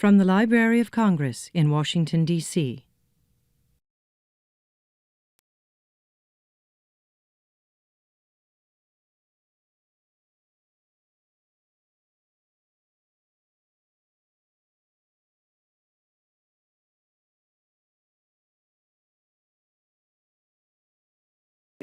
From the Library of Congress in Washington, D.C.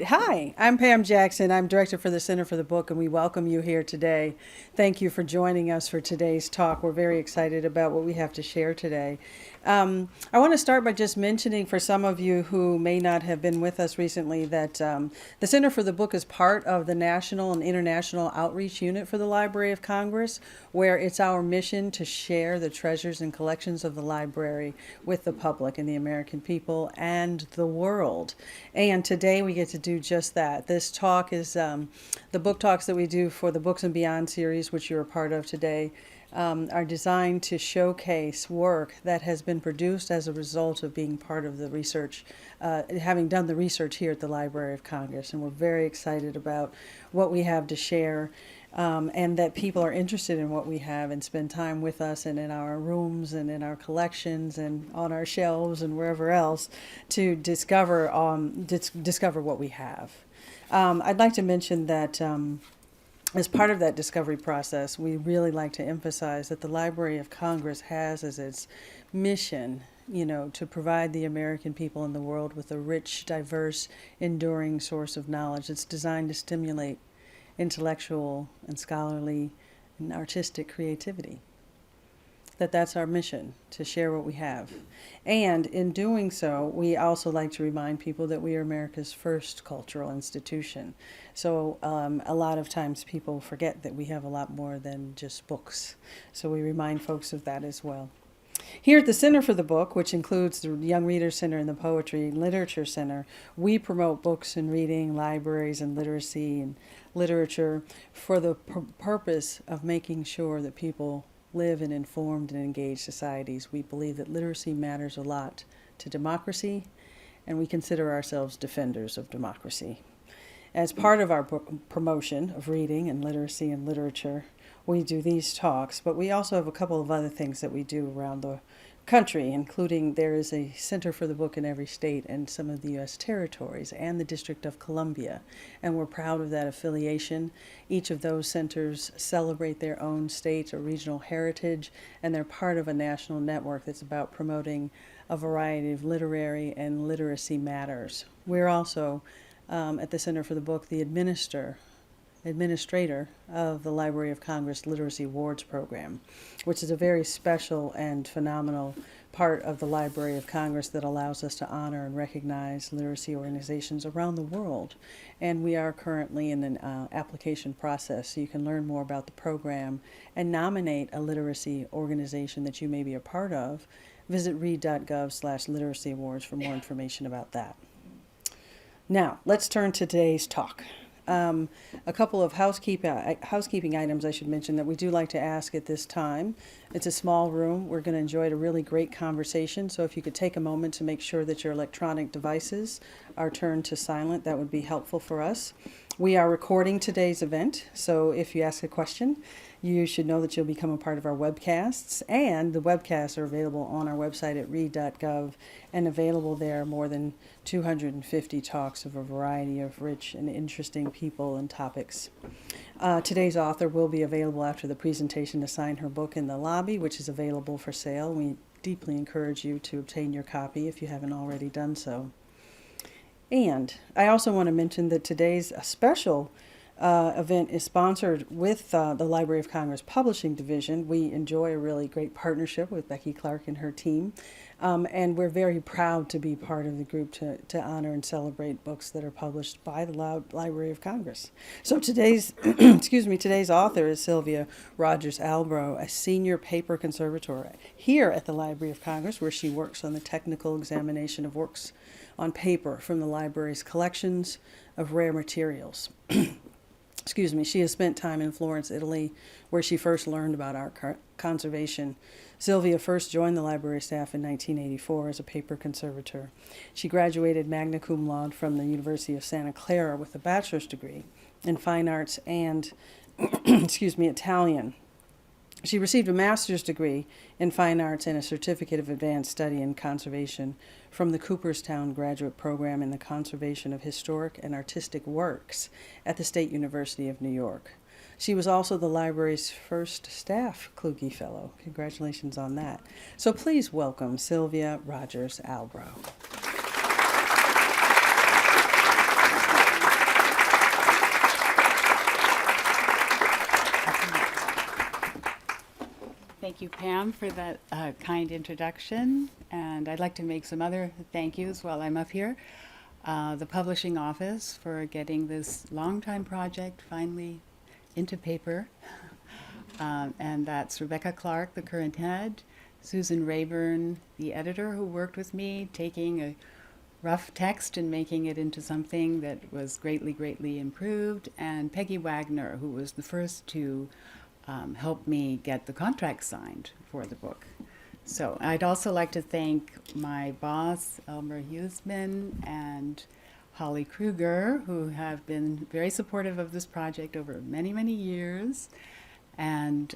Hi, I'm Pam Jackson. I'm director for the Center for the Book, and we welcome you here today. Thank you for joining us for today's talk. We're very excited about what we have to share today. I want to start by just mentioning for some of you who may not have been with us recently that the Center for the Book is part of the National and International Outreach Unit for the Library of Congress, where it's our mission to share the treasures and collections of the library with the public and the American people and the world. And today we get to do just that. This talk is the book talks that we do for the Books and Beyond series, which you're a part of today, are designed to showcase work that has been produced as a result of being part of the research, having done the research here at the Library of Congress. And we're very excited about what we have to share, and that people are interested in what we have and spend time with us and in our rooms and in our collections and on our shelves and wherever else to discover what we have. I'd like to mention that as part of that discovery process, we really like to emphasize that the Library of Congress has as its mission, to provide the American people and the world with a rich, diverse, enduring source of knowledge. It's designed to stimulate intellectual and scholarly and artistic creativity. That's our mission, to share what we have. And in doing so, we also like to remind people that we are America's first cultural institution. So a lot of times people forget that we have a lot more than just books. So we remind folks of that as well. Here at the Center for the Book, which includes the Young Readers Center and the Poetry and Literature Center, we promote books and reading, libraries and literacy and literature for the purpose of making sure that people live in informed and engaged societies. We believe that literacy matters a lot to democracy, and we consider ourselves defenders of democracy. As part of our promotion of reading and literacy and literature, we do these talks, but we also have a couple of other things that we do around the country, including there is a Center for the Book in every state and some of the U.S. territories and the District of Columbia, and we're proud of that affiliation. Each of those centers celebrate their own state or regional heritage, and they're part of a national network that's about promoting a variety of literary and literacy matters. We're also, at the Center for the Book, the administrator of the Library of Congress Literacy Awards Program, which is a very special and phenomenal part of the Library of Congress that allows us to honor and recognize literacy organizations around the world. And we are currently in an application process, so you can learn more about the program and nominate a literacy organization that you may be a part of. Visit read.gov/literacy awards for more information about that. Now, let's turn to today's talk. A couple of housekeeping items I should mention that we do like to ask at this time. It's a small room. We're going to enjoy a really great conversation, so if you could take a moment to make sure that your electronic devices are turned to silent, that would be helpful for us. We are recording today's event, so if you ask a question, you should know that you'll become a part of our webcasts, and the webcasts are available on our website at read.gov, and available there more than 250 talks of a variety of rich and interesting people and topics. Today's author will be available after the presentation to sign her book in the lobby, which is available for sale. We deeply encourage you to obtain your copy if you haven't already done so. And I also want to mention that today's special event is sponsored with the Library of Congress Publishing Division. We enjoy a really great partnership with Becky Clark and her team, and we're very proud to be part of the group to honor and celebrate books that are published by the Library of Congress. So today's today's author is Sylvia Rodgers Albro, a senior paper conservator here at the Library of Congress, where she works on the technical examination of works on paper from the library's collections of rare materials. She has spent time in Florence, Italy, where she first learned about art conservation. Sylvia first joined the library staff in 1984 as a paper conservator. She graduated magna cum laude from the University of Santa Clara with a bachelor's degree in fine arts and, Italian. She received a master's degree in fine arts and a certificate of advanced study in conservation from the Cooperstown Graduate Program in the Conservation of Historic and Artistic Works at the State University of New York. She was also the library's first staff Kluge Fellow. Congratulations on that. So please welcome Sylvia Rodgers Albro. Thank you, Pam, for that kind introduction. And I'd like to make some other thank yous while I'm up here. The publishing office for getting this long-time project finally into paper. And that's Rebecca Clark, the current head, Susan Rayburn, the editor who worked with me, taking a rough text and making it into something that was greatly, greatly improved, and Peggy Wagner, who was the first to helped me get the contract signed for the book. So I'd also like to thank my boss, Elmer Huseman, and Holly Kruger, who have been very supportive of this project over many, many years. And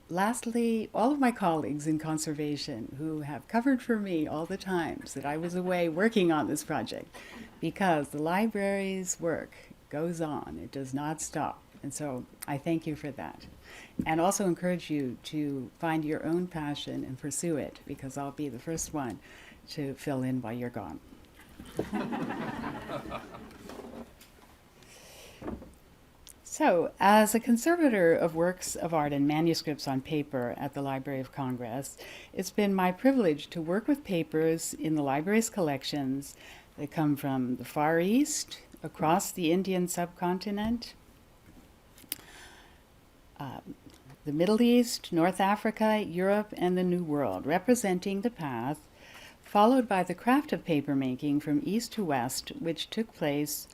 lastly, all of my colleagues in conservation who have covered for me all the times that I was away working on this project, because the library's work goes on. It does not stop. And so I thank you for that. And also encourage you to find your own passion and pursue it, because I'll be the first one to fill in while you're gone. So, as a conservator of works of art and manuscripts on paper at the Library of Congress, it's been my privilege to work with papers in the library's collections that come from the Far East, across the Indian subcontinent, the Middle East, North Africa, Europe, and the New World, representing the path followed by the craft of papermaking from east to west, which took place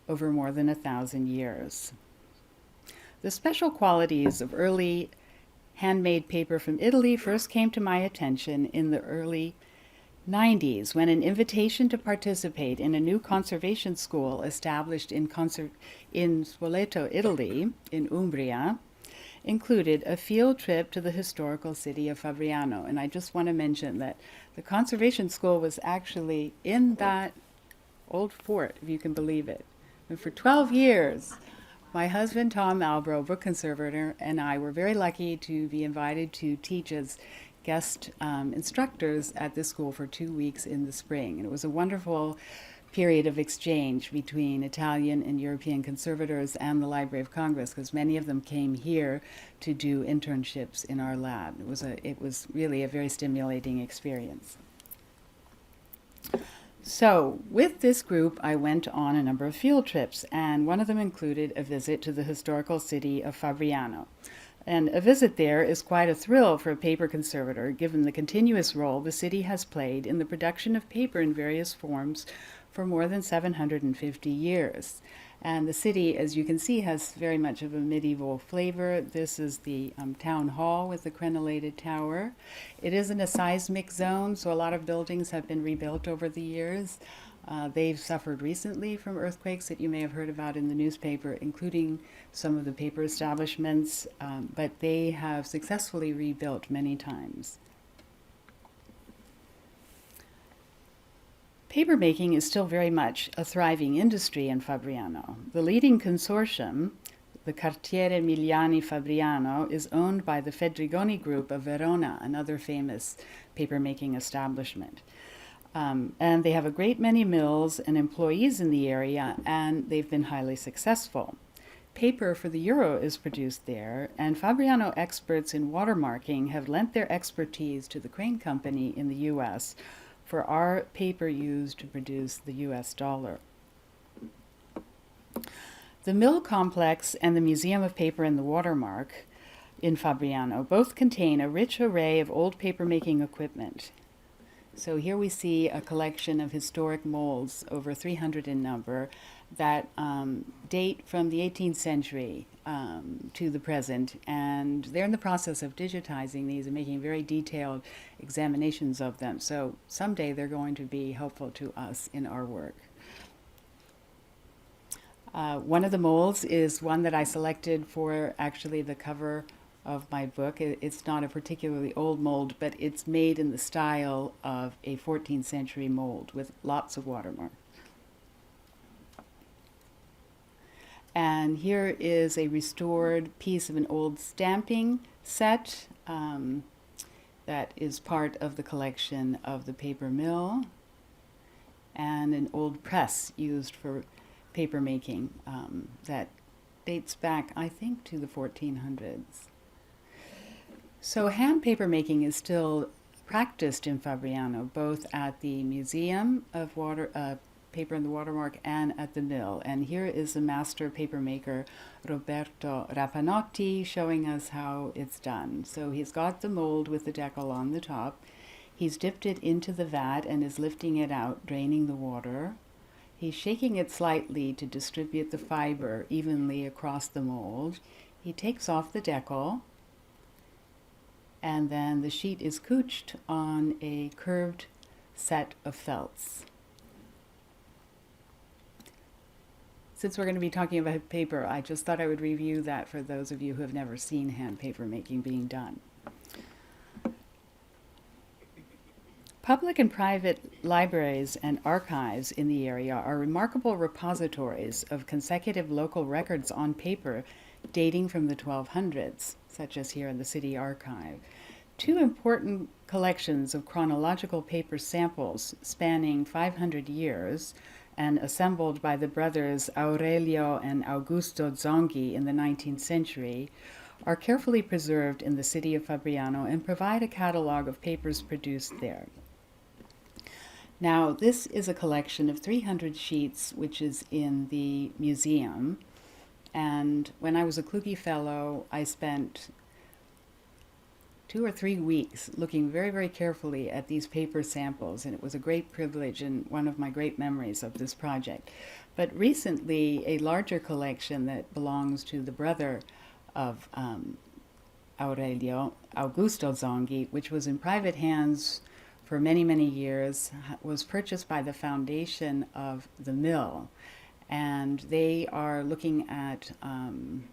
over more than 1,000 years. The special qualities of early handmade paper from Italy first came to my attention in the early 90s, when an invitation to participate in a new conservation school established in Spoleto, Italy, in Umbria, included a field trip to the historical city of Fabriano. And I just want to mention that the conservation school was actually in that old fort, if you can believe it. And for 12 years, my husband, Tom Albro, book conservator, and I were very lucky to be invited to teach as guest instructors at this school for 2 weeks in the spring. And it was a wonderful period of exchange between Italian and European conservators and the Library of Congress, because many of them came here to do internships in our lab. It was really a very stimulating experience. So with this group, I went on a number of field trips, and one of them included a visit to the historical city of Fabriano. And a visit there is quite a thrill for a paper conservator, given the continuous role the city has played in the production of paper in various forms for more than 750 years. And the city, as you can see, has very much of a medieval flavor. This is the town hall with the Crenelated tower. It is in a seismic zone, so a lot of buildings have been rebuilt over the years. They've suffered recently from earthquakes that you may have heard about in the newspaper, including some of the paper establishments, but they have successfully rebuilt many times. Papermaking is still very much a thriving industry in Fabriano. The leading consortium, the Cartiere Miliani Fabriano, is owned by the Fedrigoni Group of Verona, another famous papermaking establishment. And they have a great many mills and employees in the area, and they've been highly successful. Paper for the euro is produced there, and Fabriano experts in watermarking have lent their expertise to the Crane Company in the U.S. for our paper used to produce the U.S. dollar. The mill complex and the Museum of Paper and the Watermark in Fabriano both contain a rich array of old papermaking equipment. So here we see a collection of historic molds, over 300 in number, that date from the 18th century to the present, and they're in the process of digitizing these and making very detailed examinations of them. So someday they're going to be helpful to us in our work. One of the molds is one that I selected for actually the cover of my book. It's not a particularly old mold, but it's made in the style of a 14th century mold with lots of watermarks. And here is a restored piece of an old stamping set that is part of the collection of the paper mill, and an old press used for paper making that dates back, I think, to the 1400s. So hand paper making is still practiced in Fabriano, both at the Museum of Paper and the Watermark and at the mill. And here is the master paper maker, Roberto Rapanotti, showing us how it's done. So he's got the mold with the decal on the top. He's dipped it into the vat and is lifting it out, draining the water. He's shaking it slightly to distribute the fiber evenly across the mold. He takes off the decal, and then the sheet is couched on a curved set of felts. Since we're going to be talking about paper, I just thought I would review that for those of you who have never seen hand paper making being done. Public and private libraries and archives in the area are remarkable repositories of consecutive local records on paper dating from the 1200s, such as here in the City Archive. Two important collections of chronological paper samples spanning 500 years and assembled by the brothers Aurelio and Augusto Zonghi in the 19th century, are carefully preserved in the city of Fabriano and provide a catalog of papers produced there. Now, this is a collection of 300 sheets, which is in the museum. And when I was a Kluge Fellow, I spent 2 or 3 weeks looking very, very carefully at these paper samples, and it was a great privilege and one of my great memories of this project. But recently, a larger collection that belongs to the brother of Aurelio, Augusto Zonghi, which was in private hands for many, many years, was purchased by the foundation of the mill. And they are looking at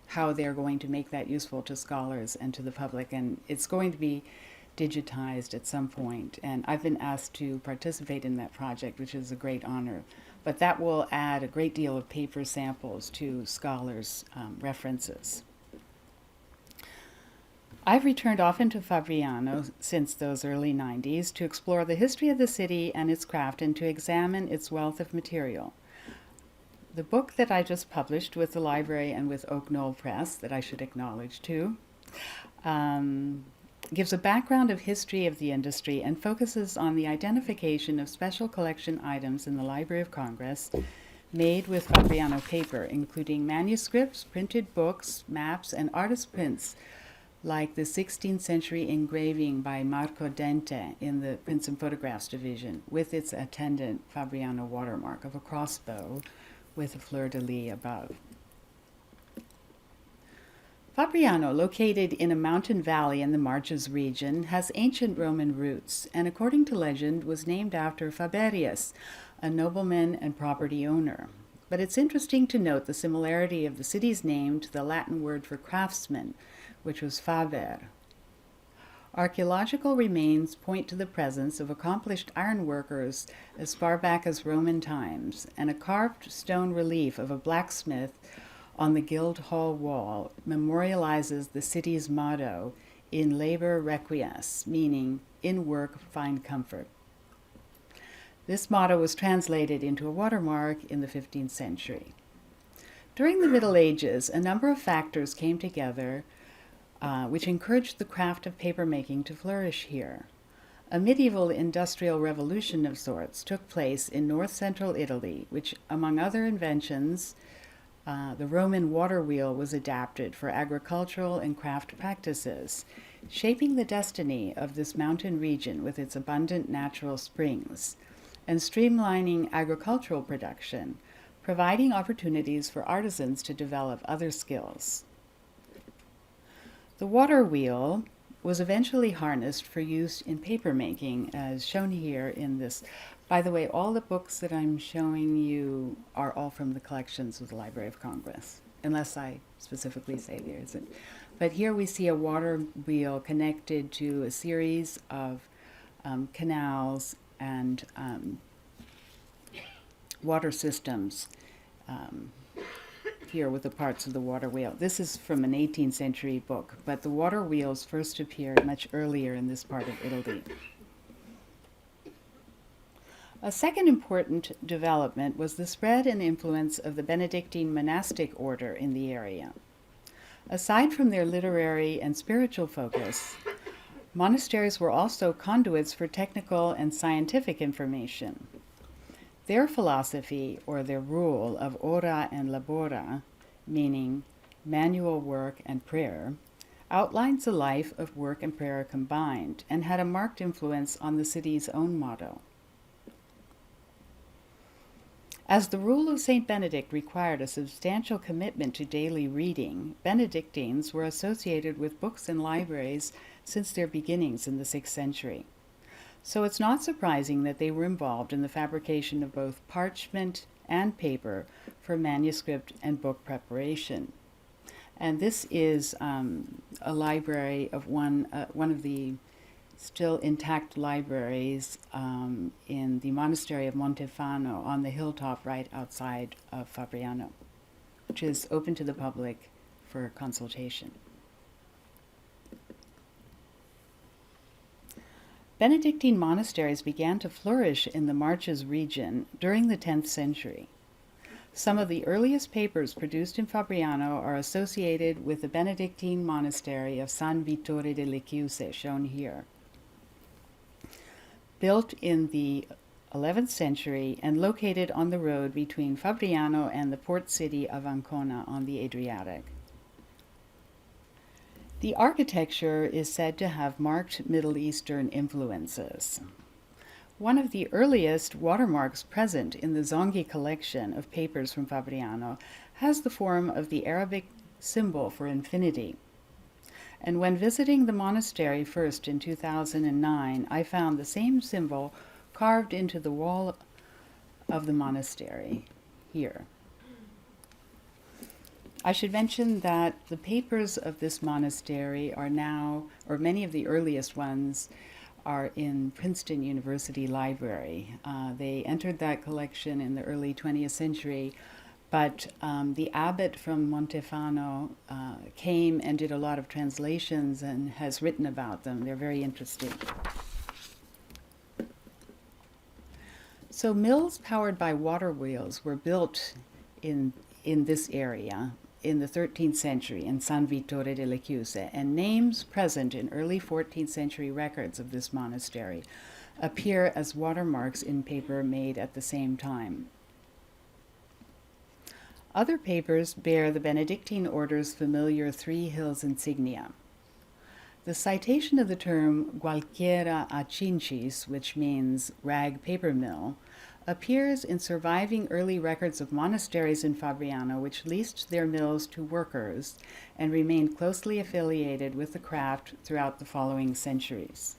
how they're going to make that useful to scholars and to the public. And it's going to be digitized at some point. And I've been asked to participate in that project, which is a great honor. But that will add a great deal of paper samples to scholars' references. I've returned often to Fabriano since those early 90s to explore the history of the city and its craft and to examine its wealth of material. The book that I just published with the library and with Oak Knoll Press, that I should acknowledge too, gives a background of history of the industry and focuses on the identification of special collection items in the Library of Congress made with Fabriano paper, including manuscripts, printed books, maps, and artist prints, like the 16th century engraving by Marco Dante in the Prints and Photographs Division, with its attendant Fabriano watermark of a crossbow with a fleur-de-lis above. Fabriano, located in a mountain valley in the Marches region, has ancient Roman roots, and according to legend was named after Faberius, a nobleman and property owner. But it's interesting to note the similarity of the city's name to the Latin word for craftsman, which was faber. Archaeological remains point to the presence of accomplished ironworkers as far back as Roman times, and a carved stone relief of a blacksmith on the Guild Hall wall memorializes the city's motto, "In labor requies," meaning, "In work find comfort." This motto was translated into a watermark in the 15th century. During the Middle Ages, a number of factors came together which encouraged the craft of papermaking to flourish here. A medieval industrial revolution of sorts took place in north-central Italy, which, among other inventions, the Roman water wheel was adapted for agricultural and craft practices, shaping the destiny of this mountain region with its abundant natural springs, and streamlining agricultural production, providing opportunities for artisans to develop other skills. The water wheel was eventually harnessed for use in papermaking, as shown here in this. By the way, all the books that I'm showing you are all from the collections of the Library of Congress, unless I specifically say there isn't. But here we see a water wheel connected to a series of canals and water systems here with the parts of the water wheel. This is from an 18th century book, but the water wheels first appeared much earlier in this part of Italy. A second important development was the spread and influence of the Benedictine monastic order in the area. Aside from their literary and spiritual focus, monasteries were also conduits for technical and scientific information. Their philosophy, or their rule of ora and labora, meaning manual work and prayer, outlines a life of work and prayer combined and had a marked influence on the city's own motto. As the rule of St. Benedict required a substantial commitment to daily reading, Benedictines were associated with books and libraries since their beginnings in the 6th century. So it's not surprising that they were involved in the fabrication of both parchment and paper for manuscript and book preparation. And this is a library of one of the still intact libraries in the Monastery of Montefano on the hilltop right outside of Fabriano, which is open to the public for consultation. Benedictine monasteries began to flourish in the Marches region during the 10th century. Some of the earliest papers produced in Fabriano are associated with the Benedictine Monastery of San Vittore delle Chiuse, shown here. Built in the 11th century and located on the road between Fabriano and the port city of Ancona on the Adriatic. The architecture is said to have marked Middle Eastern influences. One of the earliest watermarks present in the Zonghi collection of papers from Fabriano has the form of the Arabic symbol for infinity. And when visiting the monastery first in 2009, I found the same symbol carved into the wall of the monastery here. I should mention that the papers of this monastery are now, or many of the earliest ones, are in Princeton University Library. They entered that collection in the early 20th century, but the abbot from Montefano came and did a lot of translations and has written about them. They're very interesting. So mills powered by water wheels were built in this area in the 13th century in San Vittore delle Chiuse, and names present in early 14th century records of this monastery appear as watermarks in paper made at the same time. Other papers bear the Benedictine order's familiar three hills insignia. The citation of the term gualchiera a cincis, which means rag paper mill, appears in surviving early records of monasteries in Fabriano which leased their mills to workers and remained closely affiliated with the craft throughout the following centuries.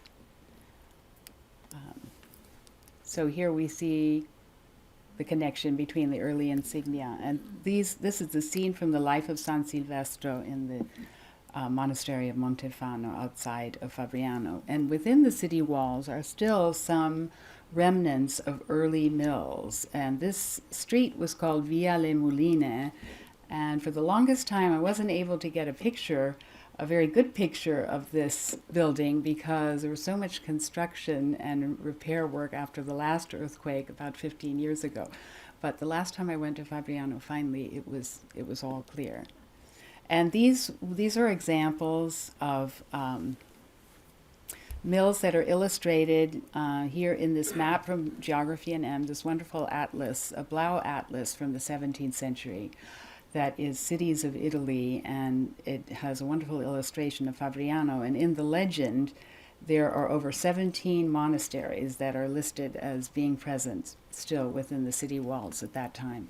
So here we see the connection between the early insignia. And this is the scene from the life of San Silvestro in the Monastery of Montefano outside of Fabriano. And within the city walls are still some remnants of early mills. And this street was called Via le Muline. And for the longest time, I wasn't able to get a very good picture of this building because there was so much construction and repair work after the last earthquake about 15 years ago. But the last time I went to Fabriano, finally, it was all clear. And these are examples of mills that are illustrated here in this map from Geography and M, this wonderful atlas, a Blau atlas from the 17th century that is cities of Italy, and it has a wonderful illustration of Fabriano. And in the legend, there are over 17 monasteries that are listed as being present still within the city walls at that time.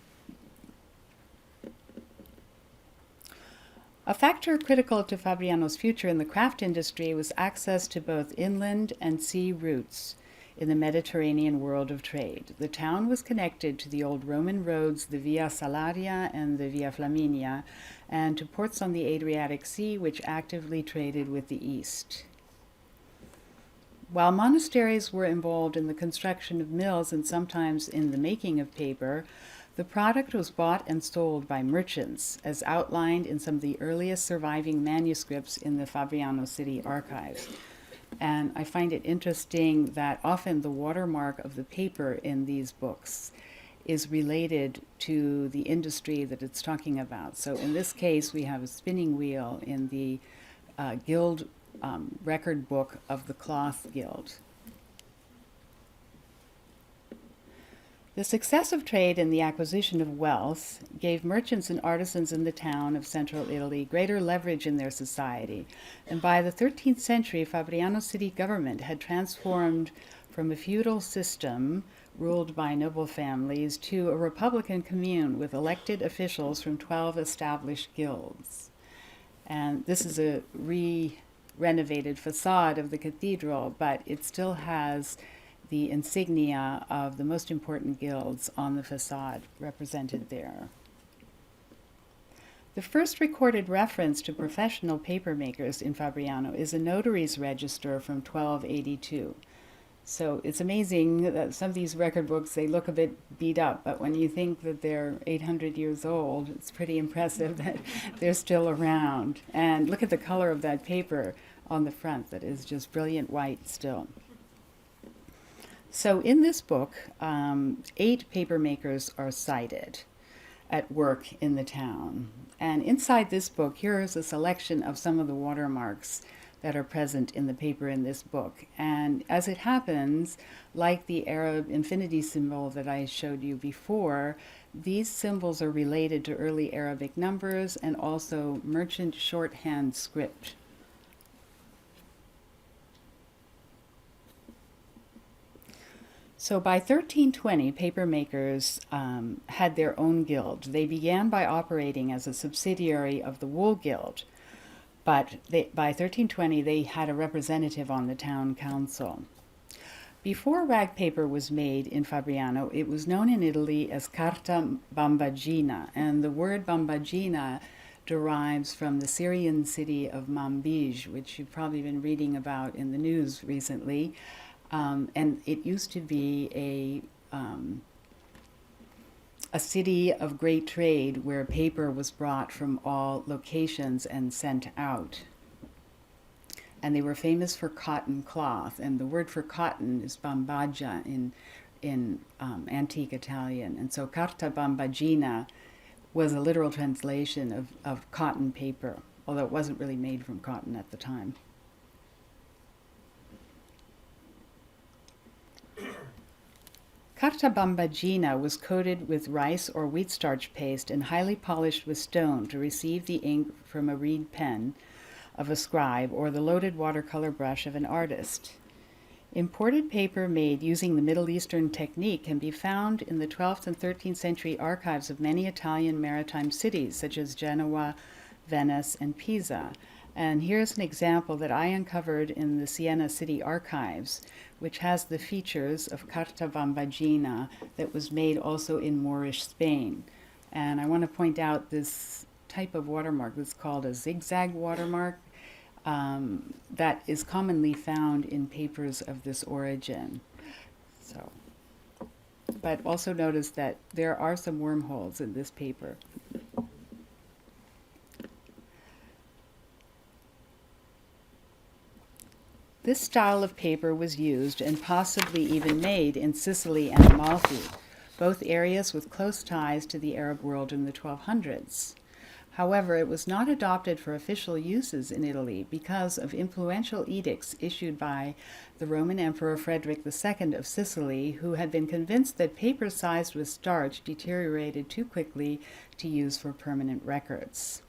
A factor critical to Fabriano's future in the craft industry was access to both inland and sea routes. in the Mediterranean world of trade. The town was connected to the old Roman roads, the Via Salaria and the Via Flaminia, and to ports on the Adriatic Sea, which actively traded with the East. While monasteries were involved in the construction of mills and sometimes in the making of paper, the product was bought and sold by merchants, as outlined in some of the earliest surviving manuscripts in the Fabriano city archives. And I find it interesting that often the watermark of the paper in these books is related to the industry that it's talking about. So in this case, we have a spinning wheel in the guild record book of the Cloth Guild. The success of trade and the acquisition of wealth gave merchants and artisans in the town of central Italy greater leverage in their society, and by the 13th century, Fabriano's city government had transformed from a feudal system ruled by noble families to a republican commune with elected officials from 12 established guilds. And this is a renovated facade of the cathedral, but it still has the insignia of the most important guilds on the facade represented there. The first recorded reference to professional papermakers in Fabriano is a notary's register from 1282. So it's amazing that some of these record books, they look a bit beat up, but when you think that they're 800 years old, it's pretty impressive that they're still around. And look at the color of that paper on the front, that is just brilliant white still. So in this book, 8 papermakers are cited at work in the town. And inside this book, here is a selection of some of the watermarks that are present in the paper in this book. And as it happens, like the Arab infinity symbol that I showed you before, these symbols are related to early Arabic numbers and also merchant shorthand script. So by 1320, papermakers had their own guild. They began by operating as a subsidiary of the Wool Guild, but by 1320 they had a representative on the town council. Before rag paper was made in Fabriano, it was known in Italy as carta bambagina, and the word bambagina derives from the Syrian city of Manbij, which you've probably been reading about in the news recently. And it used to be a city of great trade where paper was brought from all locations and sent out. And they were famous for cotton cloth, and the word for cotton is bambagia in antique Italian. And so carta bambagina was a literal translation of cotton paper, although it wasn't really made from cotton at the time. Carta bambagina was coated with rice or wheat starch paste and highly polished with stone to receive the ink from a reed pen of a scribe or the loaded watercolor brush of an artist. Imported paper made using the Middle Eastern technique can be found in the 12th and 13th century archives of many Italian maritime cities such as Genoa, Venice, and Pisa. And here's an example that I uncovered in the Siena City Archives, which has the features of carta bambagina that was made also in Moorish Spain. And I want to point out this type of watermark that's called a zigzag watermark that is commonly found in papers of this origin. So, but also notice that there are some wormholes in this paper. This style of paper was used and possibly even made in Sicily and Amalfi, both areas with close ties to the Arab world in the 1200s. However, it was not adopted for official uses in Italy because of influential edicts issued by the Roman Emperor Frederick II of Sicily, who had been convinced that paper sized with starch deteriorated too quickly to use for permanent records.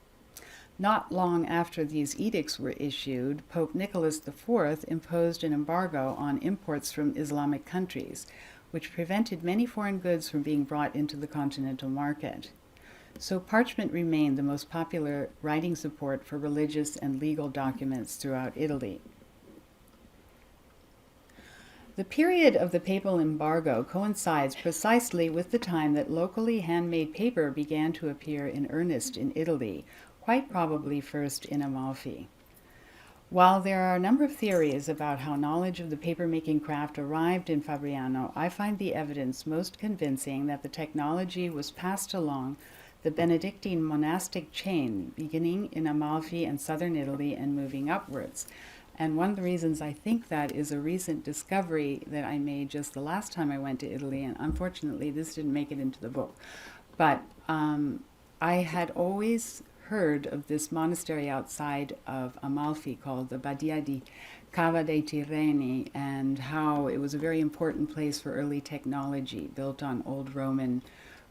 Not long after these edicts were issued, Pope Nicholas IV imposed an embargo on imports from Islamic countries, which prevented many foreign goods from being brought into the continental market. So parchment remained the most popular writing support for religious and legal documents throughout Italy. The period of the papal embargo coincides precisely with the time that locally handmade paper began to appear in earnest in Italy, quite probably first in Amalfi. While there are a number of theories about how knowledge of the papermaking craft arrived in Fabriano, I find the evidence most convincing that the technology was passed along the Benedictine monastic chain, beginning in Amalfi and southern Italy and moving upwards. And one of the reasons I think that is a recent discovery that I made just the last time I went to Italy, and unfortunately this didn't make it into the book. But I had always heard of this monastery outside of Amalfi called the Badia di Cava dei Tirreni, and how it was a very important place for early technology, built on old Roman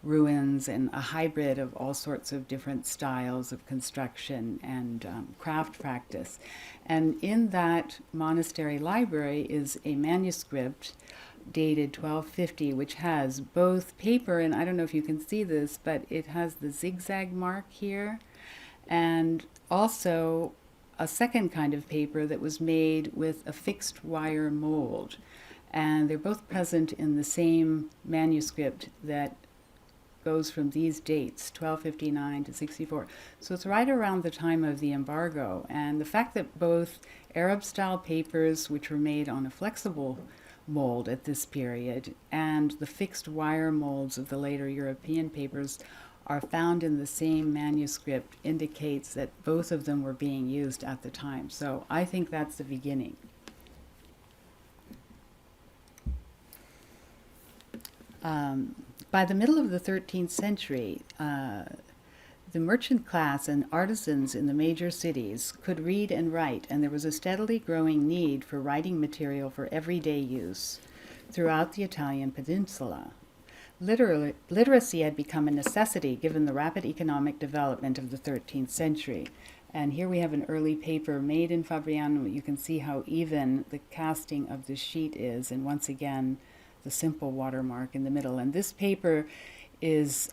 ruins and a hybrid of all sorts of different styles of construction and craft practice. And in that monastery library is a manuscript dated 1250, which has both paper, and I don't know if you can see this, but it has the zigzag mark here, and also a second kind of paper that was made with a fixed wire mold. And they're both present in the same manuscript that goes from these dates, 1259 to 64. So it's right around the time of the embargo. And the fact that both Arab-style papers, which were made on a flexible mold at this period, and the fixed wire molds of the later European papers are found in the same manuscript indicates that both of them were being used at the time. So I think that's the beginning. By the middle of the 13th century, the merchant class and artisans in the major cities could read and write, and there was a steadily growing need for writing material for everyday use throughout the Italian peninsula. Literacy had become a necessity given the rapid economic development of the 13th century. And here we have an early paper made in Fabriano. You can see how even the casting of the sheet is, and once again, the simple watermark in the middle. And this paper is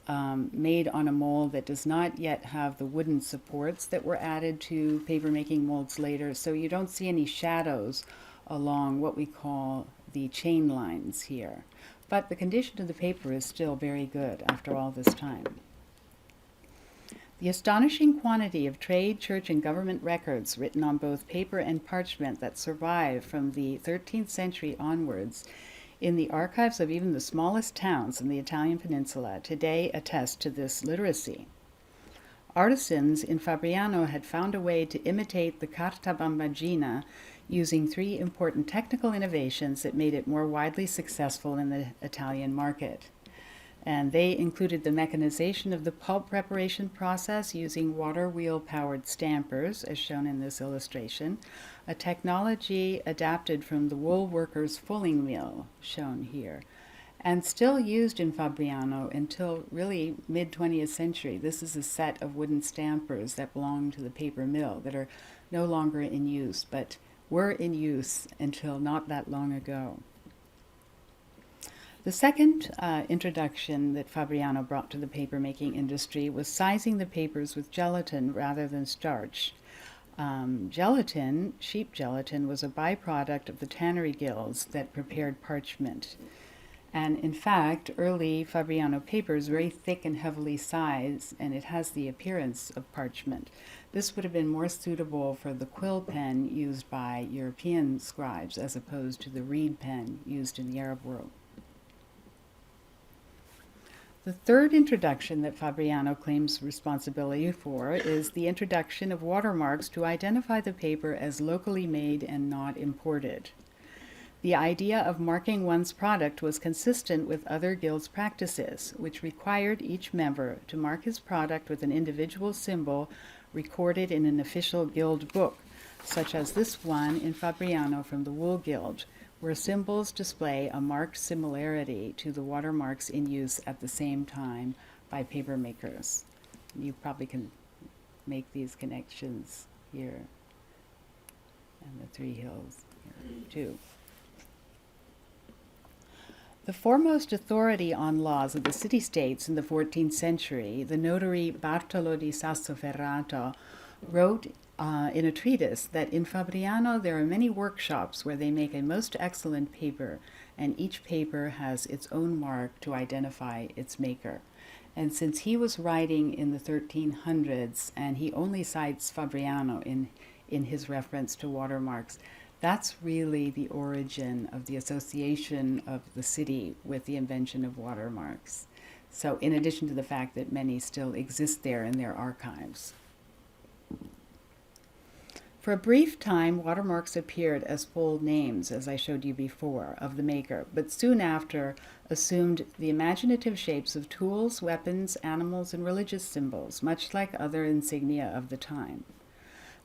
made on a mold that does not yet have the wooden supports that were added to papermaking molds later, so you don't see any shadows along what we call the chain lines here. But the condition of the paper is still very good after all this time. The astonishing quantity of trade, church, and government records written on both paper and parchment that survive from the 13th century onwards in the archives of even the smallest towns in the Italian peninsula today attest to this literacy. Artisans in Fabriano had found a way to imitate the carta bambagina using three important technical innovations that made it more widely successful in the Italian market. And they included the mechanization of the pulp preparation process using water wheel-powered stampers, as shown in this illustration, a technology adapted from the wool workers' fulling mill, shown here, and still used in Fabriano until really mid-20th century. This is a set of wooden stampers that belong to the paper mill that are no longer in use, but were in use until not that long ago. The second introduction that Fabriano brought to the papermaking industry was sizing the papers with gelatin rather than starch. Gelatin, sheep gelatin, was a byproduct of the tannery gills that prepared parchment. And in fact, early Fabriano paper is very thick and heavily sized, and it has the appearance of parchment. This would have been more suitable for the quill pen used by European scribes as opposed to the reed pen used in the Arab world. The third introduction that Fabriano claims responsibility for is the introduction of watermarks to identify the paper as locally made and not imported. The idea of marking one's product was consistent with other guilds' practices, which required each member to mark his product with an individual symbol recorded in an official guild book, such as this one in Fabriano from the Wool Guild, where symbols display a marked similarity to the watermarks in use at the same time by paper makers. You probably can make these connections here, and the three hills here too. The foremost authority on laws of the city-states in the 14th century, the notary Bartolo di Sassoferrato, wrote in a treatise that in Fabriano there are many workshops where they make a most excellent paper, and each paper has its own mark to identify its maker. And since he was writing in the 1300s, and he only cites Fabriano in his reference to watermarks, that's really the origin of the association of the city with the invention of watermarks. So in addition to the fact that many still exist there in their archives. For a brief time, watermarks appeared as full names, as I showed you before, of the maker, but soon after assumed the imaginative shapes of tools, weapons, animals, and religious symbols, much like other insignia of the time.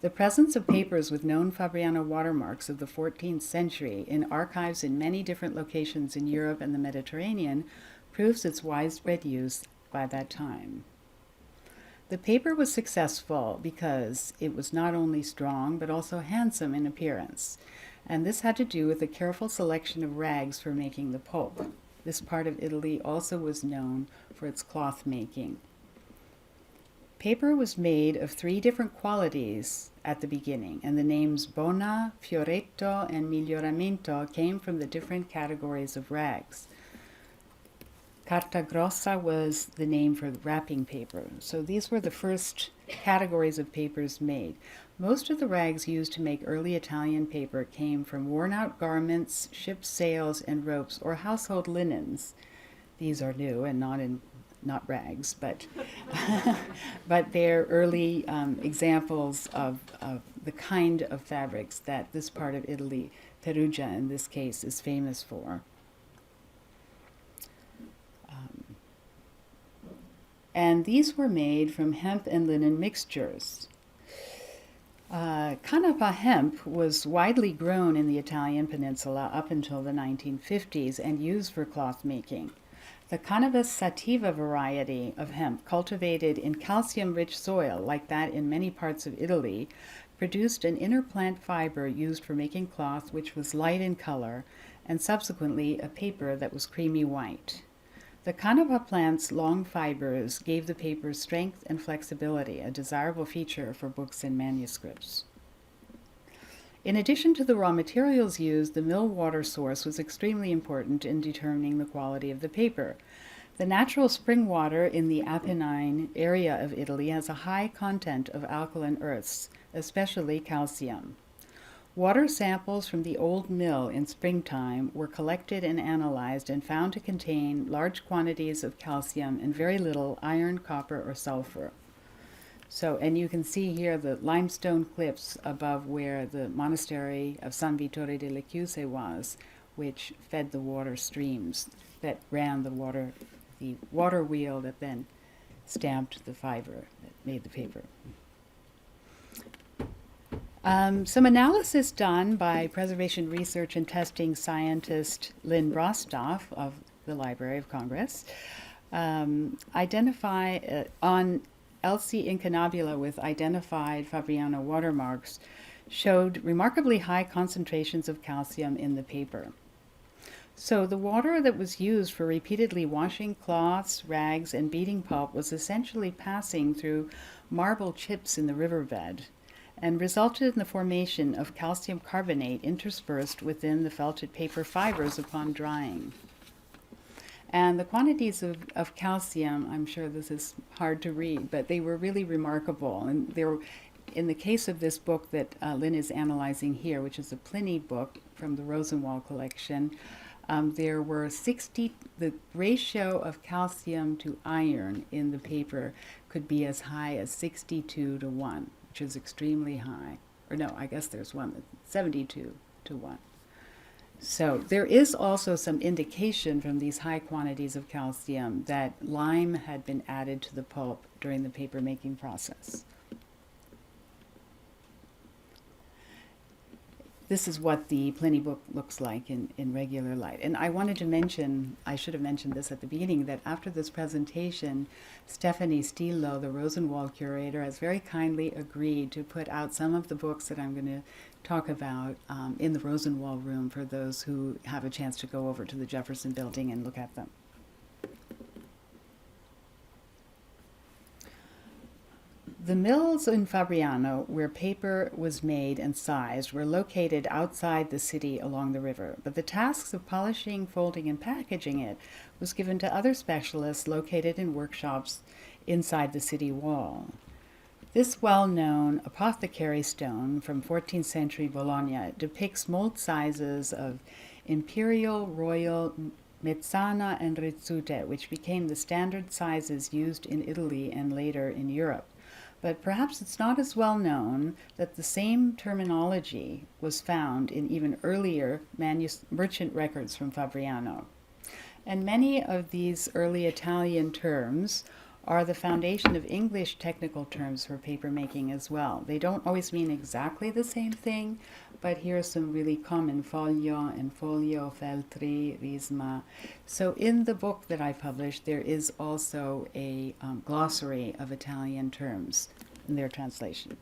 The presence of papers with known Fabriano watermarks of the 14th century in archives in many different locations in Europe and the Mediterranean proves its widespread use by that time. The paper was successful because it was not only strong but also handsome in appearance, and this had to do with a careful selection of rags for making the pulp. This part of Italy also was known for its cloth making. Paper was made of 3 different qualities at the beginning, and the names bona, fioretto, and miglioramento came from the different categories of rags. Carta grossa was the name for the wrapping paper. So these were the first categories of papers made. Most of the rags used to make early Italian paper came from worn-out garments, ship's sails, and ropes, or household linens. These are new and not rags, but but they're early examples of the kind of fabrics that this part of Italy, Perugia in this case, is famous for. And these were made from hemp and linen mixtures. Canapa hemp was widely grown in the Italian peninsula up until the 1950s and used for cloth making. The Cannabis sativa variety of hemp, cultivated in calcium-rich soil like that in many parts of Italy, produced an inner plant fiber used for making cloth which was light in color, and subsequently a paper that was creamy white. The Canapa plant's long fibers gave the paper strength and flexibility, a desirable feature for books and manuscripts. In addition to the raw materials used, the mill water source was extremely important in determining the quality of the paper. The natural spring water in the Apennine area of Italy has a high content of alkaline earths, especially calcium. Water samples from the old mill in springtime were collected and analyzed and found to contain large quantities of calcium and very little iron, copper, or sulfur. So, and you can see here the limestone cliffs above where the monastery of San Vittore delle Chiuse was, which fed the water streams that ran the water wheel that then stamped the fiber that made the paper. Some analysis done by preservation research and testing scientist Lynn Brostoff of the Library of Congress identify on LC incunabula with identified Fabriano watermarks showed remarkably high concentrations of calcium in the paper. So the water that was used for repeatedly washing cloths, rags, and beating pulp was essentially passing through marble chips in the riverbed, and resulted in the formation of calcium carbonate interspersed within the felted paper fibers upon drying. And the quantities of calcium, I'm sure this is hard to read, but they were really remarkable. And they were, in the case of this book that Lynn is analyzing here, which is a Pliny book from the Rosenwald collection, there were the ratio of calcium to iron in the paper could be as high as 62 to 1. Which is extremely high. Or no, I guess there's one that's 72 to 1. So there is also some indication from these high quantities of calcium that lime had been added to the pulp during the paper making process. This is what the Pliny book looks like in regular light. And I wanted to mention, I should have mentioned this at the beginning, that after this presentation, Stephanie Stillo, the Rosenwald curator, has very kindly agreed to put out some of the books that I'm going to talk about in the Rosenwald room for those who have a chance to go over to the Jefferson Building and look at them. The mills in Fabriano, where paper was made and sized, were located outside the city along the river, but the tasks of polishing, folding, and packaging it was given to other specialists located in workshops inside the city wall. This well-known apothecary stone from 14th century Bologna depicts mold sizes of imperial, royal, mezzana, and rizzute, which became the standard sizes used in Italy and later in Europe. But perhaps it's not as well known that the same terminology was found in even earlier merchant records from Fabriano. And many of these early Italian terms are the foundation of English technical terms for papermaking as well. They don't always mean exactly the same thing, but here are some really common: foglio and folio, feltri, risma. So in the book that I published, there is also a glossary of Italian terms in their translation.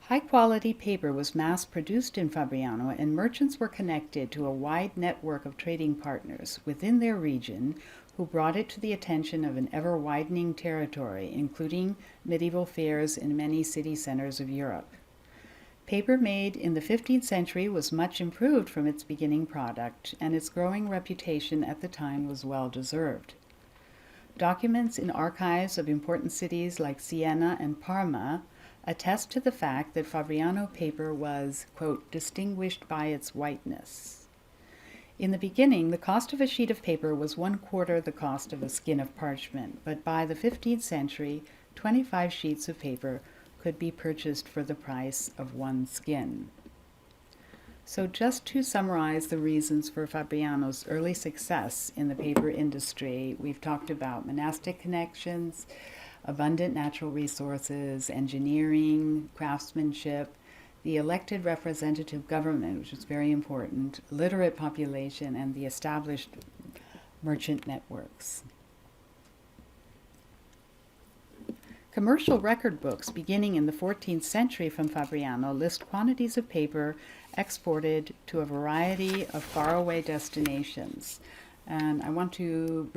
High-quality paper was mass-produced in Fabriano, and merchants were connected to a wide network of trading partners within their region who brought it to the attention of an ever-widening territory, including medieval fairs in many city centers of Europe. Paper made in the 15th century was much improved from its beginning product, and its growing reputation at the time was well-deserved. Documents in archives of important cities like Siena and Parma attest to the fact that Fabriano paper was, quote, distinguished by its whiteness. In the beginning, the cost of a sheet of paper was 1/4 the cost of a skin of parchment, but by the 15th century, 25 sheets of paper could be purchased for the price of 1 skin. So just to summarize the reasons for Fabriano's early success in the paper industry, we've talked about monastic connections, abundant natural resources, engineering, craftsmanship, the elected representative government, which is very important, literate population, and the established merchant networks. Commercial record books beginning in the 14th century from Fabriano list quantities of paper exported to a variety of faraway destinations. And I want to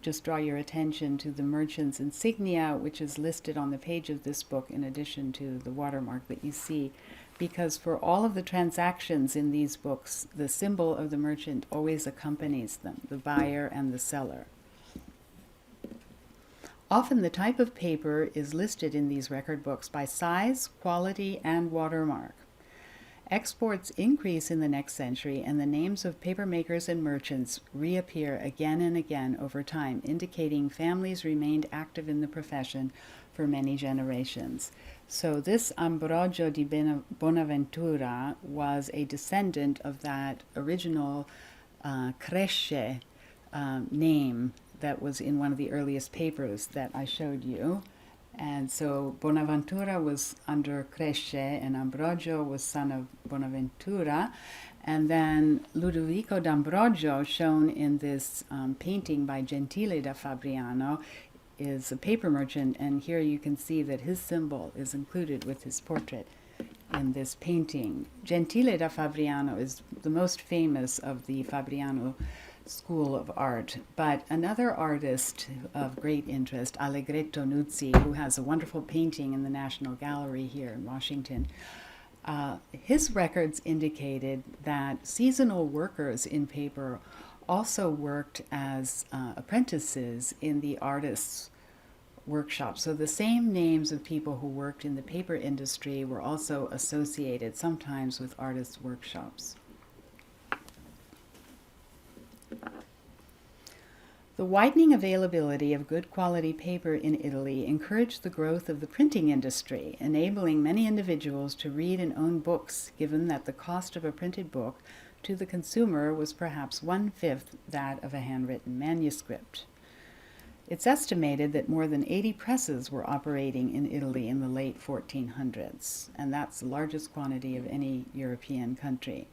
just draw your attention to the merchant's insignia, which is listed on the page of this book in addition to the watermark that you see, because for all of the transactions in these books, the symbol of the merchant always accompanies them, the buyer and the seller. Often the type of paper is listed in these record books by size, quality, and watermark. Exports increase in the next century, and the names of paper makers and merchants reappear again and again over time, indicating families remained active in the profession for many generations. So this Ambrogio di Bonaventura was a descendant of that original Cresce name that was in one of the earliest papers that I showed you. And so Bonaventura was under Cresce, and Ambrogio was son of Bonaventura. And then Ludovico D'Ambrosio, shown in this painting by Gentile da Fabriano, is a paper merchant, and here you can see that his symbol is included with his portrait in this painting. Gentile da Fabriano is the most famous of the Fabriano school of art, but another artist of great interest, Allegretto Nuzzi, who has a wonderful painting in the National Gallery here in Washington, his records indicated that seasonal workers in paper also worked as apprentices in the artists' workshops. So the same names of people who worked in the paper industry were also associated sometimes with artists' workshops. The widening availability of good quality paper in Italy encouraged the growth of the printing industry, enabling many individuals to read and own books, given that the cost of a printed book to the consumer was perhaps 1/5 that of a handwritten manuscript. It's estimated that more than 80 presses were operating in Italy in the late 1400s, and that's the largest quantity of any European country.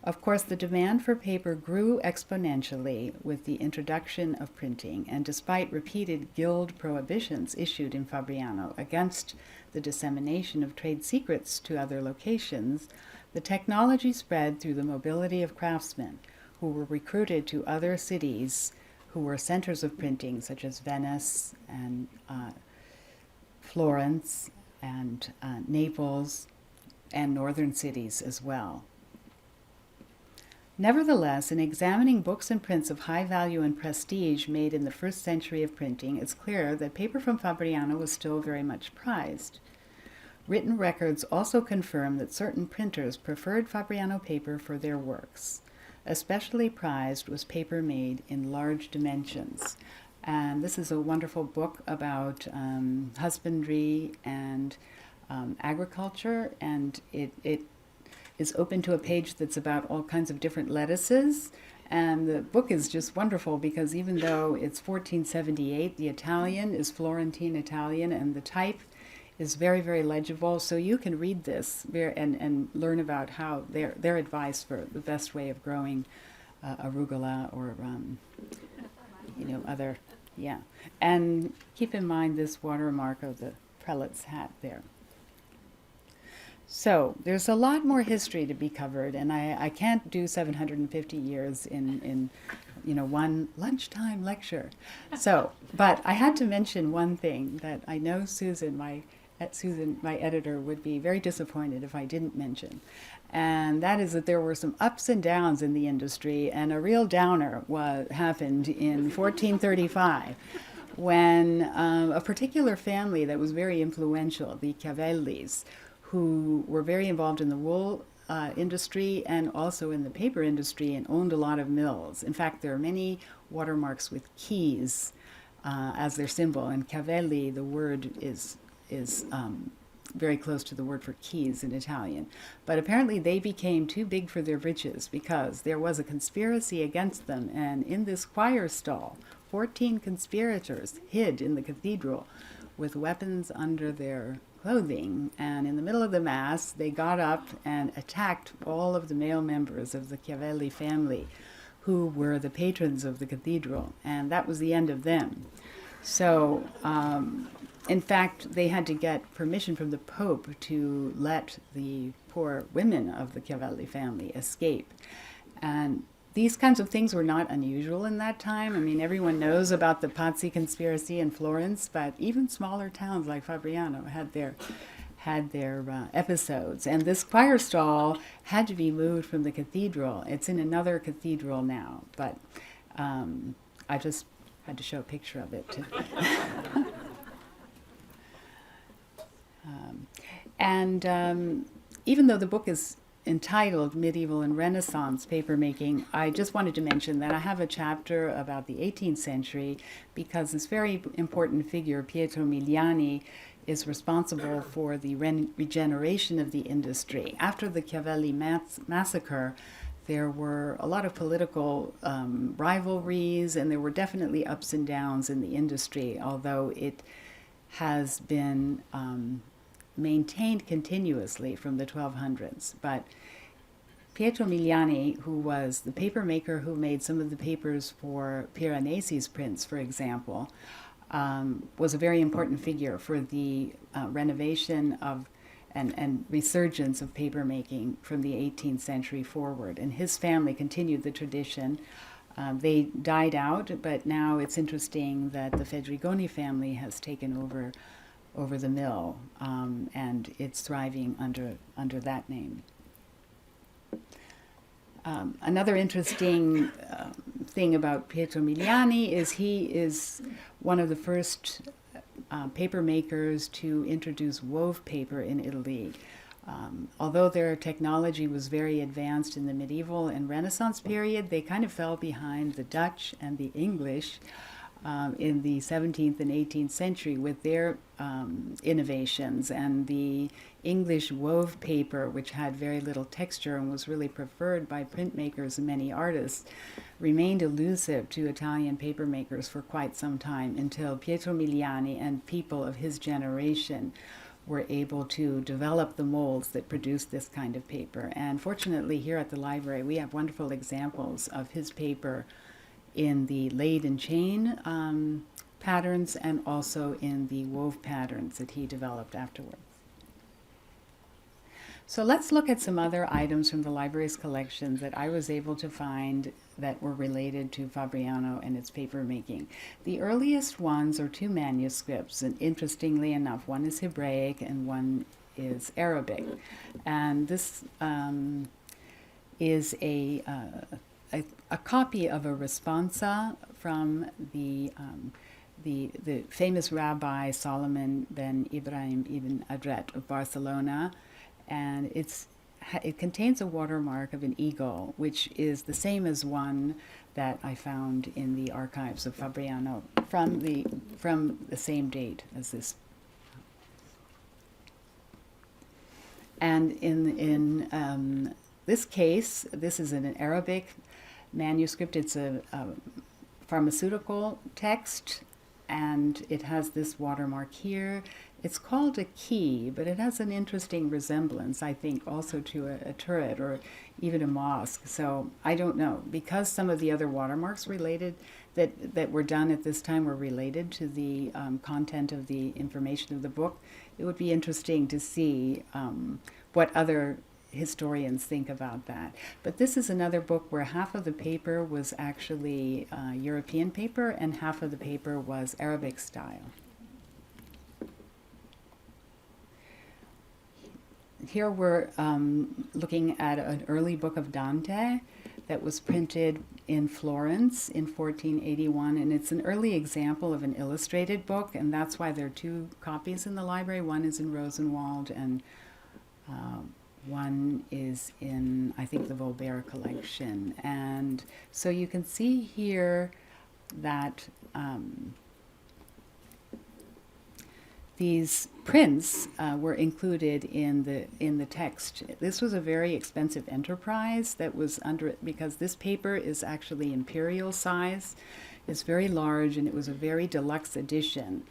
Of course, the demand for paper grew exponentially with the introduction of printing, and despite repeated guild prohibitions issued in Fabriano against the dissemination of trade secrets to other locations, the technology spread through the mobility of craftsmen, who were recruited to other cities who were centers of printing, such as Venice and Florence and Naples and northern cities as well. Nevertheless, in examining books and prints of high value and prestige made in the first century of printing, it's clear that paper from Fabriano was still very much prized. Written records also confirm that certain printers preferred Fabriano paper for their works. Especially prized was paper made in large dimensions. And this is a wonderful book about husbandry and agriculture, and it is open to a page that's about all kinds of different lettuces. And the book is just wonderful because even though it's 1478, the Italian is Florentine Italian, and the type is very, very legible. So you can read this and learn about how their advice for the best way of growing arugula or other, yeah. And keep in mind this watermark of the prelate's hat there. So there's a lot more history to be covered, and I can't do 750 years in one lunchtime lecture. So, but I had to mention one thing that I know Susan, my editor, would be very disappointed if I didn't mention. And that is that there were some ups and downs in the industry, and a real downer happened in 1435 when a particular family that was very influential, the Chiavellis, who were very involved in the wool industry and also in the paper industry and owned a lot of mills. In fact, there are many watermarks with keys as their symbol, and Chiavelli, the word is very close to the word for keys in Italian. But apparently they became too big for their britches because there was a conspiracy against them, and in this choir stall, 14 conspirators hid in the cathedral with weapons under their clothing, and in the middle of the Mass, they got up and attacked all of the male members of the Chiavelli family, who were the patrons of the cathedral, and that was the end of them. So, in fact, they had to get permission from the Pope to let the poor women of the Chiavelli family escape. And these kinds of things were not unusual in that time. I mean, everyone knows about the Pazzi conspiracy in Florence, but even smaller towns like Fabriano had their episodes. And this choir stall had to be moved from the cathedral. It's in another cathedral now, but I just had to show a picture of it. Even though the book is entitled Medieval and Renaissance Papermaking, I just wanted to mention that I have a chapter about the 18th century because this very important figure, Pietro Miliani, is responsible for the regeneration of the industry. After the Chiavelli massacre, there were a lot of political rivalries, and there were definitely ups and downs in the industry, although it has been maintained continuously from the 1200s. But Pietro Miliani, who was the paper maker who made some of the papers for Piranesi's prints, for example, was a very important figure for the renovation of and resurgence of papermaking from the 18th century forward. And his family continued the tradition. They died out, but now it's interesting that the Fedrigoni family has taken over the mill, and it's thriving under that name. Another interesting thing about Pietro Miliani is he is one of the first paper makers to introduce wove paper in Italy. Although their technology was very advanced in the medieval and Renaissance period, they kind of fell behind the Dutch and the English in the 17th and 18th century with their innovations, and the English wove paper, which had very little texture and was really preferred by printmakers and many artists, remained elusive to Italian paper makers for quite some time until Pietro Miliani and people of his generation were able to develop the molds that produced this kind of paper. And fortunately, here at the library, we have wonderful examples of his paper in the laid and chain patterns and also in the wove patterns that he developed afterwards. So let's look at some other items from the library's collection that I was able to find that were related to Fabriano and its papermaking. The earliest ones are two manuscripts, and interestingly enough, one is Hebraic and one is Arabic. And this is a copy of a responsa from the famous Rabbi Solomon ben Ibrahim ibn Adret of Barcelona, and it contains a watermark of an eagle, which is the same as one that I found in the archives of Fabriano from the same date as this. And in this case, this is an Arabic manuscript. It's a pharmaceutical text, and it has this watermark here. It's called a key, but it has an interesting resemblance, I think, also to a turret or even a mosque. So I don't know. Because some of the other watermarks related that were done at this time were related to the content of the information of the book, it would be interesting to see what other historians think about that. But this is another book where half of the paper was actually European paper and half of the paper was Arabic style. Here we're looking at an early book of Dante that was printed in Florence in 1481, and it's an early example of an illustrated book, and that's why there are two copies in the library. One is in Rosenwald, and one is in, I think, the Volbert collection. And so you can see here that these prints were included in the text. This was a very expensive enterprise that was under it because this paper is actually imperial size. It's very large, and it was a very deluxe edition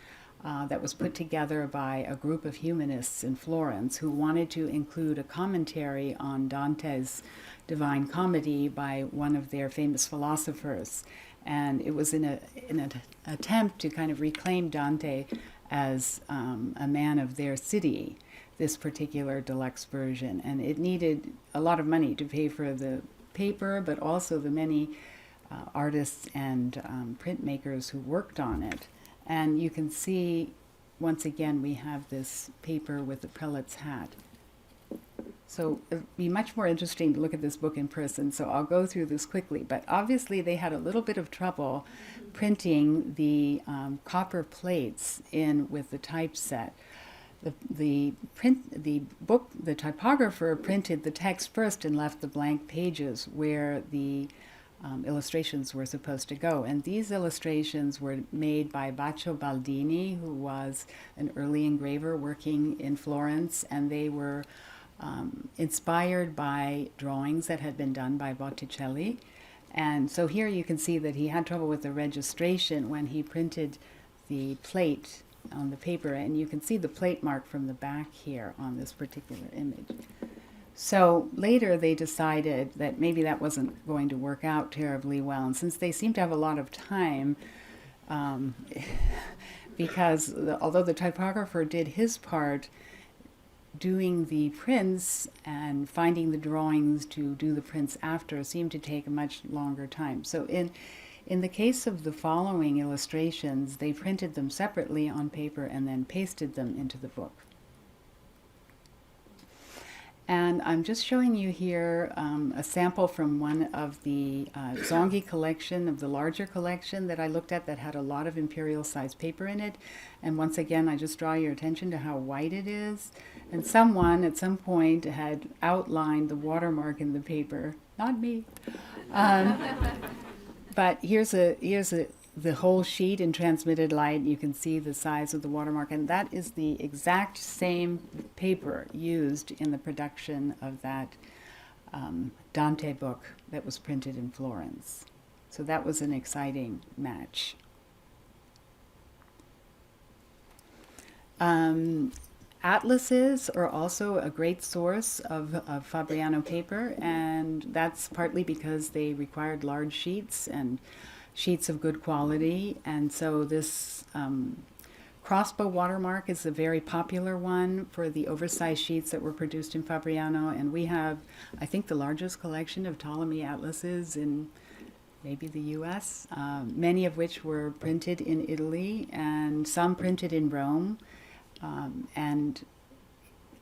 that was put together by a group of humanists in Florence who wanted to include a commentary on Dante's Divine Comedy by one of their famous philosophers. And it was in an attempt to kind of reclaim Dante as a man of their city, this particular deluxe version. And it needed a lot of money to pay for the paper, but also the many artists and printmakers who worked on it. And you can see, once again, we have this paper with the prelate's hat. So it would be much more interesting to look at this book in person, so I'll go through this quickly. But obviously they had a little bit of trouble printing the copper plates in with the typeset. The typographer printed the text first and left the blank pages where the illustrations were supposed to go. And these illustrations were made by Baccio Baldini, who was an early engraver working in Florence, and they were inspired by drawings that had been done by Botticelli. And so here you can see that he had trouble with the registration when he printed the plate on the paper, and you can see the plate mark from the back here on this particular image. So later they decided that maybe that wasn't going to work out terribly well, and since they seem to have a lot of time, because although the typographer did his part, doing the prints and finding the drawings to do the prints after seemed to take a much longer time. So in the case of the following illustrations, they printed them separately on paper and then pasted them into the book. And I'm just showing you here a sample from one of the Zonghi collection, of the larger collection that I looked at that had a lot of imperial sized paper in it. And once again, I just draw your attention to how white it is. And someone at some point had outlined the watermark in the paper, not me. But here's the whole sheet in transmitted light. You can see the size of the watermark, and that is the exact same paper used in the production of that Dante book that was printed in Florence. So that was an exciting match. Atlases are also a great source of Fabriano paper, and that's partly because they required large sheets and sheets of good quality, and so this crossbow watermark is a very popular one for the oversized sheets that were produced in Fabriano, and we have, I think, the largest collection of Ptolemy atlases in maybe the US, many of which were printed in Italy and some printed in Rome. And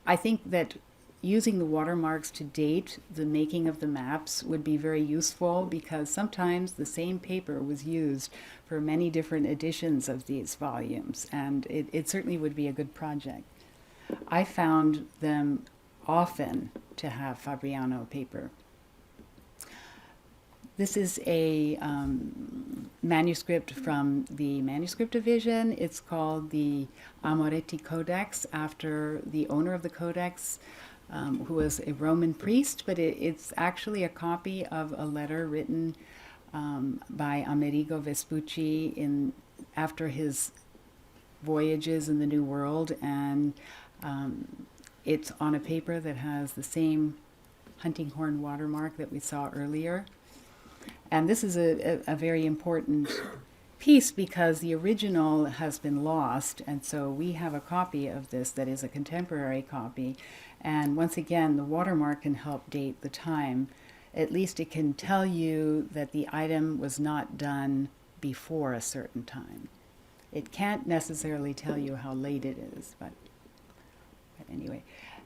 I think that using the watermarks to date the making of the maps would be very useful, because sometimes the same paper was used for many different editions of these volumes, and it certainly would be a good project. I found them often to have Fabriano paper. This is a manuscript from the Manuscript Division. It's called the Amoretti Codex, after the owner of the codex, who was a Roman priest, but it's actually a copy of a letter written by Amerigo Vespucci after his voyages in the New World, and it's on a paper that has the same hunting horn watermark that we saw earlier. And this is a very important piece, because the original has been lost, and so we have a copy of this that is a contemporary copy. And once again, the watermark can help date the time. At least it can tell you that the item was not done before a certain time. It can't necessarily tell you how late it is, but anyway.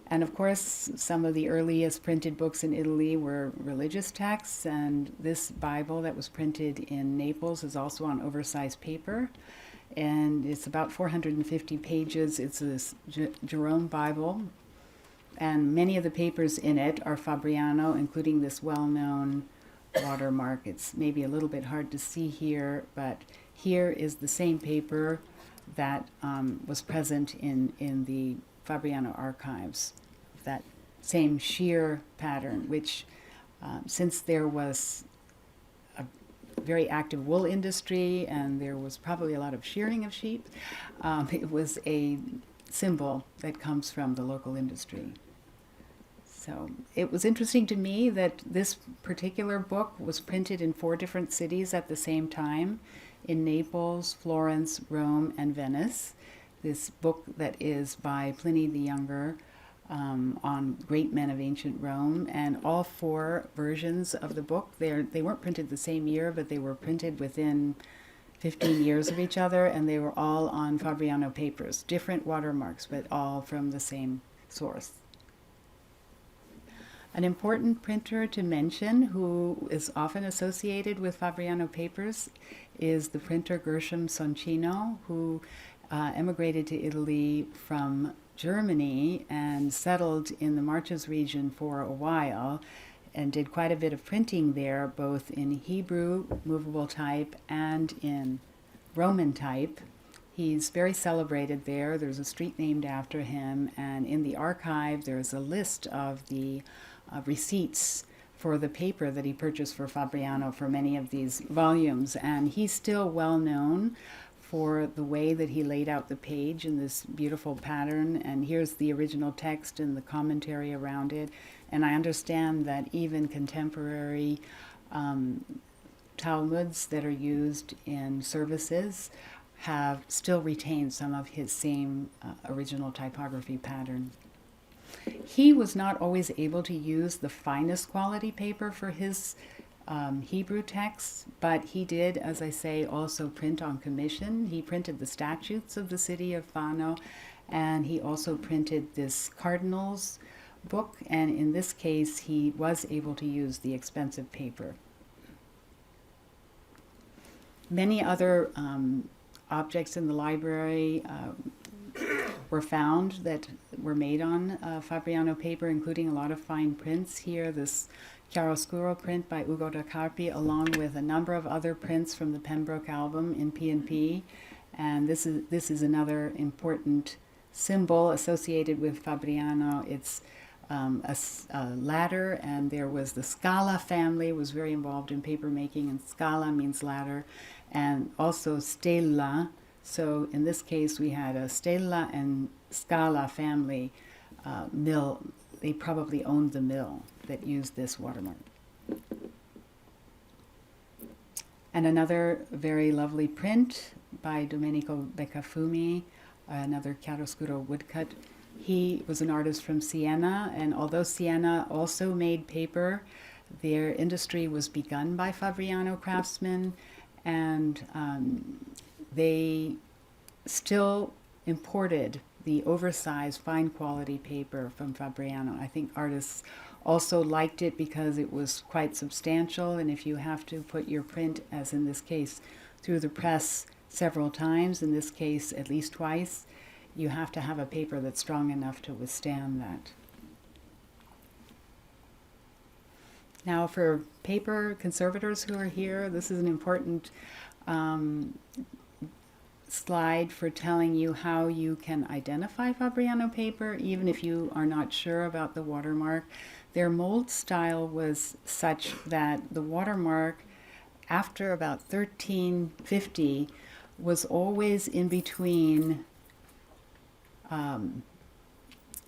And of course, some of the earliest printed books in Italy were religious texts, and this Bible that was printed in Naples is also on oversized paper, and it's about 450 pages. It's a Jerome Bible, and many of the papers in it are Fabriano, including this well-known watermark. It's maybe a little bit hard to see here, but here is the same paper that was present in the Fabriano archives, that same sheer pattern, which since there was a very active wool industry and there was probably a lot of shearing of sheep, it was a symbol that comes from the local industry. So it was interesting to me that this particular book was printed in 4 different cities at the same time, in Naples, Florence, Rome, and Venice. This book that is by Pliny the Younger on great men of ancient Rome, and all 4 versions of the book, they weren't printed the same year, but they were printed within 15 years of each other, and they were all on Fabriano papers, different watermarks, but all from the same source. An important printer to mention, who is often associated with Fabriano papers, is the printer Gershom Soncino, who emigrated to Italy from Germany and settled in the Marches region for a while, and did quite a bit of printing there, both in Hebrew movable type and in Roman type. He's very celebrated there. There's a street named after him, and in the archive there's a list of the receipts for the paper that he purchased for Fabriano for many of these volumes, and he's still well known for the way that he laid out the page in this beautiful pattern. And here's the original text and the commentary around it. And I understand that even contemporary Talmuds that are used in services have still retained some of his same original typography pattern. He was not always able to use the finest quality paper for his Hebrew texts, but he did, as I say, also print on commission. He printed the statutes of the city of Fano, and he also printed this Cardinals book, and in this case he was able to use the expensive paper. Many other objects in the library were found that were made on Fabriano paper, including a lot of fine prints here. This chiaroscuro print by Ugo da Carpi, along with a number of other prints from the Pembroke album in P&P. And this is another important symbol associated with Fabriano. It's a ladder, and there was the Scala family was very involved in paper making, and Scala means ladder, and also Stella. So in this case we had a Stella and Scala family mill. They probably owned the mill that used this watermark. And another very lovely print by Domenico Beccafumi another chiaroscuro woodcut. He was an artist from Siena, and although Siena also made paper, their industry was begun by Fabriano craftsmen, and they still imported the oversized, fine quality paper from Fabriano. I think artists also liked it because it was quite substantial, and if you have to put your print, as in this case, through the press several times, in this case at least twice, you have to have a paper that's strong enough to withstand that. Now for paper conservators who are here, this is an important slide for telling you how you can identify Fabriano paper, even if you are not sure about the watermark. Their mold style was such that the watermark, after about 1350, was always in between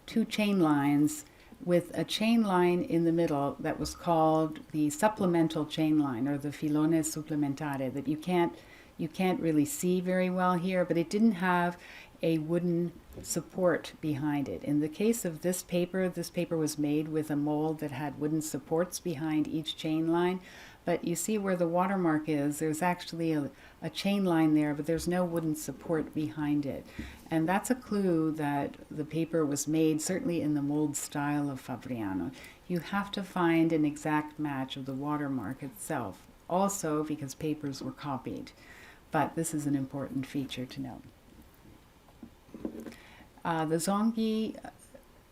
two chain lines, with a chain line in the middle that was called the supplemental chain line, or the filone supplementare, that you can't really see very well here, but it didn't have a wooden support behind it. In the case of this paper was made with a mold that had wooden supports behind each chain line, but you see where the watermark is, there's actually a chain line there, but there's no wooden support behind it. And that's a clue that the paper was made certainly in the mold style of Fabriano. You have to find an exact match of the watermark itself, also because papers were copied. But this is an important feature to note. The Zonghi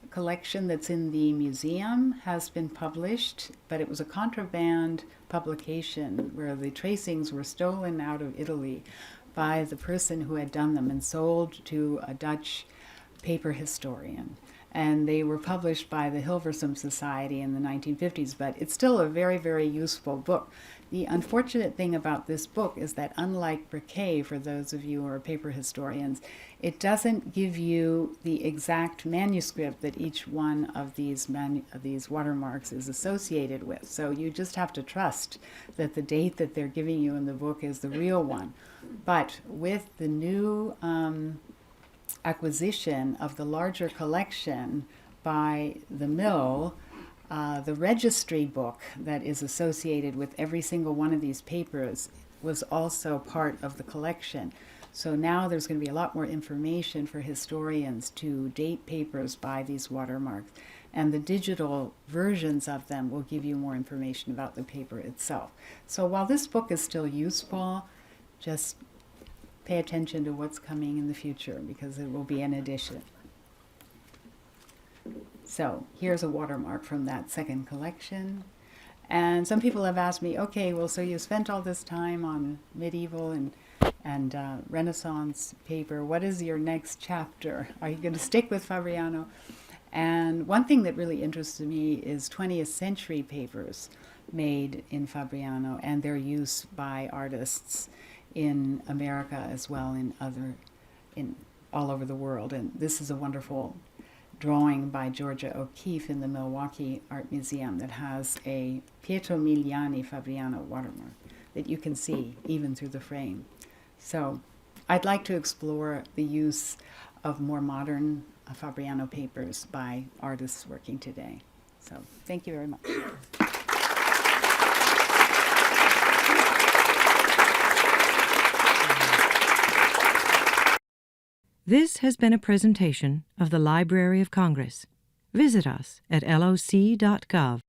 collection that's in the museum has been published, but it was a contraband publication where the tracings were stolen out of Italy by the person who had done them and sold to a Dutch paper historian. And they were published by the Hilversum Society in the 1950s, but it's still a very, very useful book. The unfortunate thing about this book is that, unlike Briquet, for those of you who are paper historians, it doesn't give you the exact manuscript that each one of these watermarks is associated with. So you just have to trust that the date that they're giving you in the book is the real one. But with the new acquisition of the larger collection by the mill, the registry book that is associated with every single one of these papers was also part of the collection. So now there's going to be a lot more information for historians to date papers by these watermarks. And the digital versions of them will give you more information about the paper itself. So while this book is still useful, just pay attention to what's coming in the future, because it will be an addition. So here's a watermark from that second collection. And some people have asked me, okay, well, so you spent all this time on medieval and Renaissance paper. What is your next chapter? Are you going to stick with Fabriano? And one thing that really interests me is 20th century papers made in Fabriano and their use by artists in America as well, in all over the world. And this is a wonderful drawing by Georgia O'Keeffe in the Milwaukee Art Museum that has a Pietro Migliani Fabriano watermark that you can see even through the frame. So I'd like to explore the use of more modern Fabriano papers by artists working today. So thank you very much. This has been a presentation of the Library of Congress. Visit us at loc.gov.